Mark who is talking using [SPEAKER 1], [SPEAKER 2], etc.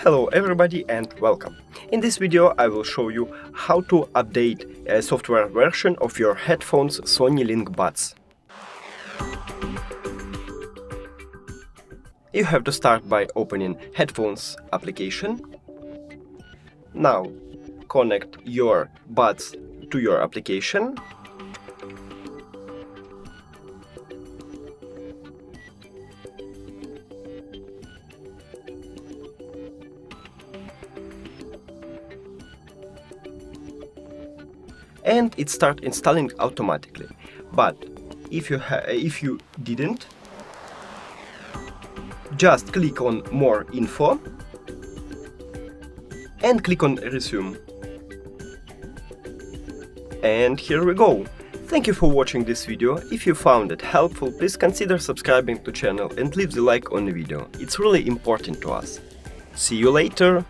[SPEAKER 1] Hello everybody and welcome. In this video I will show you how to update a software version of your headphones Sony LinkBuds. You have to start by opening Headphones application. Now connect your buds to your application. And it starts installing automatically. But if you didn't, just click on More Info and click on Resume. And here we go. Thank you for watching this video. If you found it helpful, please consider subscribing to the channel and leave the like on the video. It's really important to us. See you later!